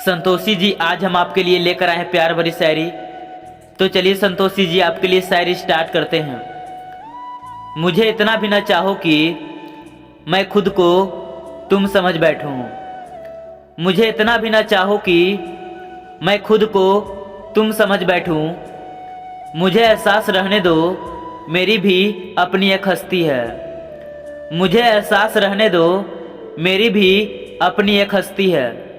संतोषी जी, आज हम आपके लिए लेकर आए हैं प्यार भरी शायरी। तो चलिए संतोषी जी, आपके लिए शायरी स्टार्ट करते हैं। मुझे इतना भी ना चाहो कि मैं खुद को तुम समझ बैठूं। मुझे इतना भी ना चाहो कि मैं खुद को तुम समझ बैठूं। मुझे एहसास रहने दो, मेरी भी अपनी एक हस्ती है। मुझे एहसास रहने दो, मेरी भी अपनी एक हस्ती है।